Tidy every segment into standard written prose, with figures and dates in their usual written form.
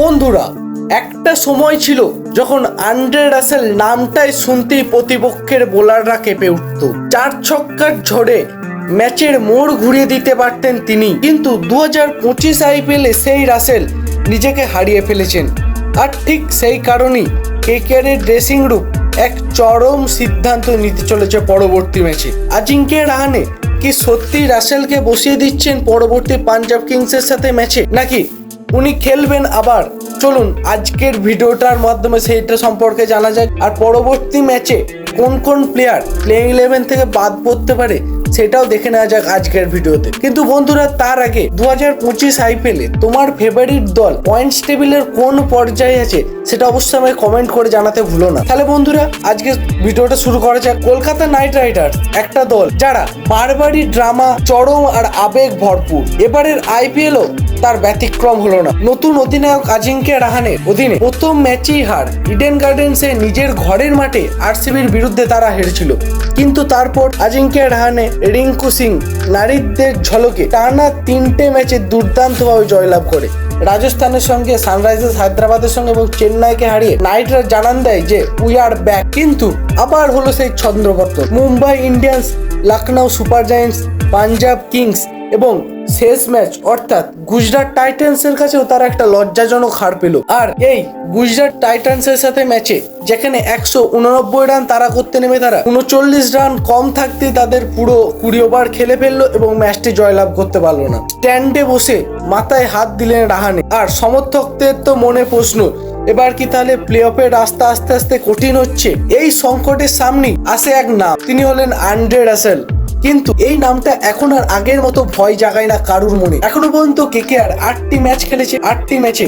বন্ধুরা, একটা সময় ছিল যখন আন্দ্রে রাসেল নামটাই শুনতেই প্রতিপক্ষের বোলাররা কেঁপে উঠত। 4 ছক্কার ঝড়ে ম্যাচের মোড় ঘুরিয়ে দিতে পারতেন তিনি, কিন্তু 2025 আইপিএলে সেই রাসেল নিজেকে হারিয়ে ফেলেছেন। আর ঠিক সেই কারণেই কেকেআরের ড্রেসিং রুম এক চরম সিদ্ধান্ত নিতে চলেছে পরবর্তী ম্যাচে। আজিঙ্ক্য রাহানে কি সত্যি রাসেলকে বসিয়ে দিচ্ছেন পরবর্তী পাঞ্জাব কিংসের সাথে ম্যাচে, নাকি উনি খেলবেন আবার? চলুন আজকের ভিডিওটার মাধ্যমে সেইটা সম্পর্কে জানা যাক। আর পরবর্তী ম্যাচে কোন কোন প্লেয়ার প্লেইং 11 থেকে বাদ পড়তে পারে সেটাও দেখে নেওয়া যাক আজকের ভিডিওতে। কিন্তু বন্ধুরা, তার আগে 2025 আইপিএলে তোমার ফেভারিট দল পয়েন্টস টেবিলের কোন পর্যায়ে আছে সেটা অবশ্যই আমাকে কমেন্ট করে জানাতে ভুলো না। তাহলে বন্ধুরা, আজকে ভিডিওটা শুরু করা যাক। কলকাতা নাইট রাইডার্স একটা দল যারা বারবারই ড্রামা, চরম আর আবেগ ভরপুর। এবারের আইপিএলও তার ব্যতিক্রম হলো না। নতুন অধিনায়ক আজিঙ্ক্য রাহানের অধীনে প্রথম ম্যাচেই হার। ইডেন গার্ডেন্সে নিজের ঘরের মাঠে আরসিবির বিরুদ্ধে তারা হেরেছিল, কিন্তু তারপর আজিঙ্ক্য রাহানে, রিঙ্কু সিং, নারিদদের ঝলকে টানা 3টে ম্যাচে দুর্দান্তভাবে জয়লাভ করে। রাজস্থানের সঙ্গে, সানরাইজার্স হায়দ্রাবাদের সঙ্গে এবং চেন্নাইকে হারিয়ে নাইট রাইডার্স জানান দেয় যে উই আর ব্যাক। কিন্তু আবার হলো সেই ছন্দ্রপত্র। Mumbai Indians, Lucknow Super Giants, Punjab Kings এবং শেষ ম্যাচ অর্থাৎ গুজরাট টাইটান্সের কাছেও তারা একটা লজ্জাজনক হার পেল। আর এই গুজরাট টাইটান্সের সাথে ম্যাচে যেখানে 189 রান তারা করতে নেমে তারা 39 রান কম থাকতে তাদের পুরো 20 ওভার খেলে ফেললো এবং ম্যাচটি জয়লাভ করতে পারলো না। স্ট্যান্ডে বসে মাথায় হাত দিলেন রাহানে। আর সমর্থকদের তো মনে প্রশ্ন, এবার কি তাহলে প্লে অফের রাস্তা আস্তে আস্তে কঠিন হচ্ছে? এই সংকটের সামনেই আসে এক নাম, তিনি হলেন আন্দ্রে রাসেল। কিন্তু এই নামটা এখন আর আগের মতো ভয় জাগায় না কারুর মনে। এখনো পর্যন্ত কেকেআর 8টি ম্যাচ খেলেছে। 8টি ম্যাচে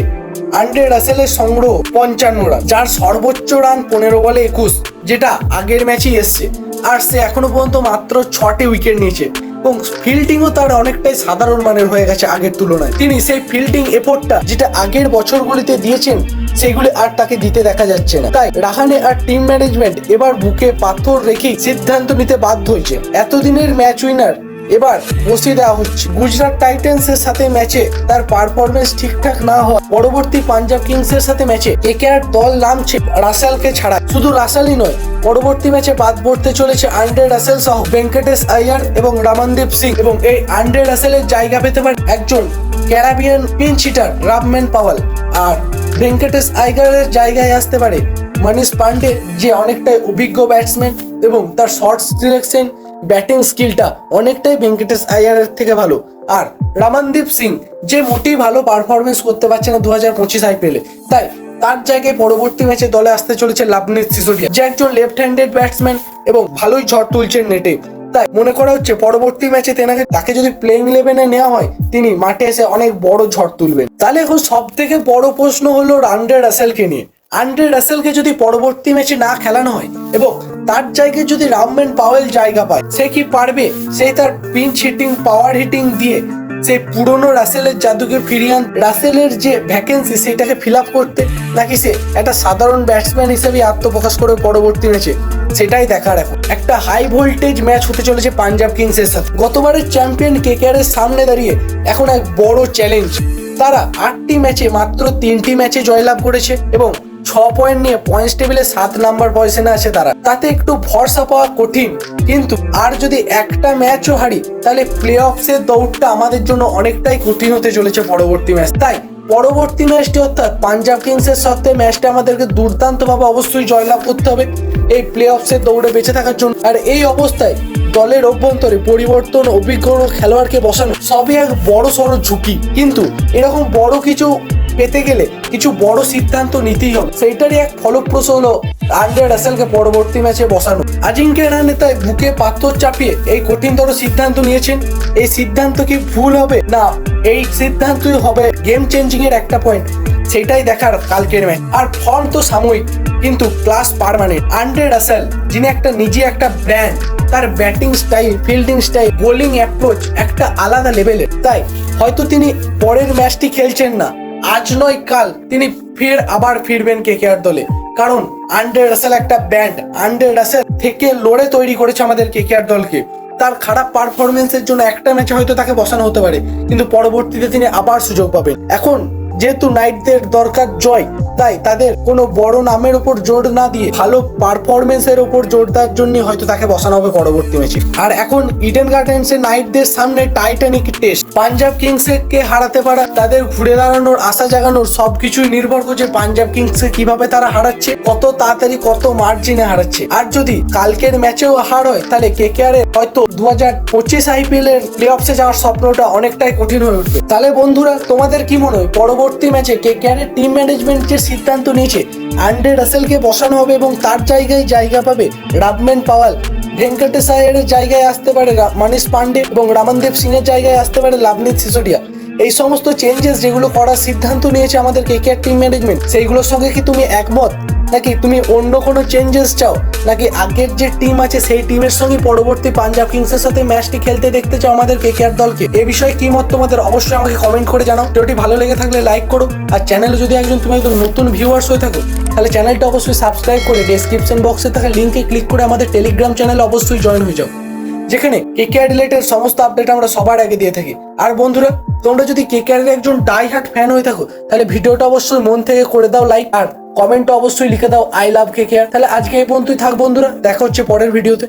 আন্দ্রে রাসেলের সংগ্রহ 55 রান, যার সর্বোচ্চ রান 15 বলে 21, যেটা আগের ম্যাচেই এসছে। আর সে এখনো পর্যন্ত মাত্র 6টি উইকেট নিয়েছে এবং ফিল্ডিংও তার অনেকটাই সাধারণ মানের হয়ে গেছে আগের তুলনায়। তিনি সেই ফিল্ডিং এফোর্টটা যেটা আগের বছরগুলিতে দিয়েছেন সেগুলি আর তাকে দিতে দেখা যাচ্ছে না। তাই রাহানে আর টিম ম্যানেজমেন্ট এবার বুকে পাথর রেখে সিদ্ধান্ত নিতে বাধ্য হয়েছে। এতদিনের ম্যাচ উইনার এবার বসিয়ে দেওয়া হচ্ছে। গুজরাট টাইটান্সের সাথে ম্যাচে তার পারফরমেন্স ঠিকঠাক না হওয়া, পরবর্তী পাঞ্জাব কিংসের সাথে ম্যাচে কেকেআর দল নামছে রাসেলকে ছাড়া। শুধু রাসেলই নয়, পরবর্তী ম্যাচে বাদ পড়তে চলেছে আন্দ্রে রাসেল সহ ভেঙ্কটেশ আয়ার এবং রমনদীপ সিং। এবং এই আন্দ্রে রাসেলের জায়গা পেতে পারে একজন ক্যারিবিয়ান পিঞ্চ হিটার রাবম্যান পাওয়েল। আর ভেঙ্কটেশ আয়ারের জায়গায় আসতে পারে মনীষ পান্ডে, যে অনেকটাই অভিজ্ঞ ব্যাটসম্যান এবং তার শর্ট সিলেকশন, ব্যাটিং স্কিলটা অনেকটাই ভেঙ্কটেশ আয়ারের থেকে ভালো। আর রমনদীপ সিং যে মোটেই ভালো পারফরমেন্স করতে পারছে না 2025 আইপিএলে, তাই তার জায়গায় পরবর্তী ম্যাচে দলে আসতে চলেছে লাভনীত সিসোদিয়া, যে একজন লেফট হ্যান্ডেড ব্যাটসম্যান এবং ভালোই ঝড় তুলছেন নেটে। তাই মনে করা হচ্ছে পরবর্তী ম্যাচে তাকে যদি প্লেইং 11-এ নেওয়া হয়, তিনি মাঠে এসে অনেক বড় ঝড় তুলবেন। তাহলে এখন সব থেকে বড় প্রশ্ন হলো আন্দ্রে রাসেলকে নিয়ে। আন্দ্রে রাসেলকে যদি পরবর্তী ম্যাচে না খেলানো হয় এবং তার জায়গায় যদি রাবম্যান পাওয়েল জায়গা পায়, সে কি পারবে সেই তার পিঞ্চ হিটিং, পাওয়ার হিটিং দিয়ে সেই পুরনো রাসেলের জাদুকে ফিরিয়ে আন, রাসেলের যে ভ্যাকেন্সি সেটাকে ফিল আপ করতে, নাকি সে একটা সাধারণ ব্যাটসম্যান হিসেবে আত্মপ্রকাশ করে পরবর্তী ম্যাচে? সেটাই দেখার। এখন একটা হাই ভোল্টেজ ম্যাচ হতে চলেছে পাঞ্জাব কিংসের সাথে। গতবারের চ্যাম্পিয়ন কেকেআরের সামনে দাঁড়িয়ে এখন এক বড় চ্যালেঞ্জ। তারা 8টি ম্যাচে মাত্র 3টি ম্যাচে জয়লাভ করেছে এবং 6 পয়েন্ট নিয়ে পয়েন্টস টেবিলে 7 নাম্বার পজিশনে আছে তারা। তাতে একটু ভরসা পাওয়া কঠিন, কিন্তু আর যদি একটা ম্যাচও হারি তাহলে প্লে অফসের দৌড়টা আমাদের জন্য অনেকটাই কঠিন হতে চলেছে পরবর্তী ম্যাচ। তাই পরবর্তী ম্যাচটি অর্থাৎ পাঞ্জাব কিংসের সাথে ম্যাচটা আমাদেরকে দুর্দান্তভাবে অবশ্যই জয়লাভ করতে হবে এই প্লে অফসের দৌড়ে বেঁচে থাকার জন্য। আর এই অবস্থায় দলের অভ্যন্তরে পরিবর্তন, অভিজ্ঞ খেলোয়াড়কে বসানো সবই এক বড় সড়ো ঝুঁকি। কিন্তু এরকম বড় কিছু পেতে গেলে কিছু বড় সিদ্ধান্ত নিতেই হবে। সেইটারই এক ফলপ্রসূ হলো আন্দ্রে রাসেলকে পরবর্তী ম্যাচে বসানো। আজিঙ্ক্য রাহানে তাই বুকে পাথর চাপিয়ে এই কঠিনতর সিদ্ধান্ত নিয়েছেন। এই সিদ্ধান্ত কি ভুল হবে, না এই সিদ্ধান্তই হবে গেম চেঞ্জিং এর একটা পয়েন্ট? সেটাই দেখার কালকের ম্যাচ। আর ফর্ম তো সাময়িক, কিন্তু ক্লাস পার্মানেন্ট। আন্দ্রে রাসেল যিনি নিজে একটা ব্র্যান্ড, তার batting style, fielding style, bowling approach একটা আলাদা লেভেলের। তাই হয়তো তিনি পরের ম্যাচটি খেলছেন না, আজ নয় কাল তিনি আবার ফিরবেন কেকেআর দলে। কারণ আন্দ্রে রাসেল একটা ব্যান্ড। আন্দ্রে রাসেল থেকে লড়ে তৈরি করেছে আমাদের কেকেআর দলকে। তার খারাপ পারফরমেন্সের জন্য একটা ম্যাচে হয়তো তাকে বসানো হতে পারে, কিন্তু পরবর্তীতে তিনি আবার সুযোগ পাবেন। এখন যেহেতু নাইটদের দরকার জয়, তাই তাদের কোনো বড় নামের উপর জোর না দিয়ে ভালো পারফরমেন্সের উপর জোর দেওয়ার জন্য হয়তো তাকে বসানো হবে পরবর্তী ম্যাচে। আর এখন ইডেন গার্ডেন্সে নাইটদের সামনে টাইটানিক টেস্ট। পাঞ্জাব কিংসকে হারাতে পারা, তাদের ঘুরে দাঁড়ানোর আশা জাগানোর সবকিছুই নির্ভর করছে পাঞ্জাব কিংসকে কিভাবে তারা হারাচ্ছে, কত তাড়াতাড়ি কত মার্জিনে হারাচ্ছে। আর যদি কালকের ম্যাচেও হার হয় তাহলে কেকেআর এর হয়তো 2025 আইপিএল এর প্লে অফসে যাওয়ার স্বপ্নটা অনেকটাই কঠিন হয়ে উঠবে। তাহলে বন্ধুরা, তোমাদের কি মনে হয় পরবর্তী ম্যাচে কেকেআর এর টিম ম্যানেজমেন্ট যে সিদ্ধান্ত নিয়েছে আন্দ্রে রাসেলকে বসানো হবে এবং তার জায়গায় জায়গা পাবে রাবমেন পাওয়াল, ভেঙ্কটেশ আয়ারের জায়গায় আসতে পারে মনীষ পান্ডে এবং রামনদীপ সিং এর জায়গায় আসতে পারে লাভনীত সিসোডিয়া, এই সমস্ত চেঞ্জেস যেগুলো করার সিদ্ধান্ত নিয়েছে আমাদের কেকেআর টিম ম্যানেজমেন্ট, সেইগুলোর সঙ্গে কি তুমি একমত, নাকি তুমি অন্য কোনো চেঞ্জেস চাও, নাকি আগের যে টিম আছে সেই টিমের সঙ্গে পরবর্তী পাঞ্জাব কিংসের সাথে ম্যাচটি খেলতে দেখতে চাও আমাদের কেকেআর দলকে? এ বিষয়ে কি মত তোমাদের অবশ্যই আমাকে কমেন্ট করে জানাও। ভিডিওটি ভালো লেগে থাকলে লাইক করো, আর চ্যানেলে যদি তুমি একজন নতুন ভিউয়ার্স হয়ে থাকো তাহলে চ্যানেলটা অবশ্যই সাবস্ক্রাইব করে ডেসক্রিপশন বক্সে থাকা লিঙ্কে ক্লিক করে আমাদের টেলিগ্রাম চ্যানেলে অবশ্যই জয়েন হয়ে যাও, যেখানে কেকেআর রিলেটেড সমস্ত আপডেট আমরা সবার আগে দিয়ে থাকি। আর বন্ধুরা, তোমরা যদি কেকেআর এর একজন ডাই হার্ট ফ্যান হয়ে থাকো তাহলে ভিডিওটা অবশ্যই মন থেকে করে দাও লাইক, আর কমেন্টে অবশ্যই লিখে দাও আই লাভ কেকেআর। তাহলে আজকে এই পর্যন্তই থাক বন্ধুরা, দেখা হচ্ছে পরের ভিডিওতে।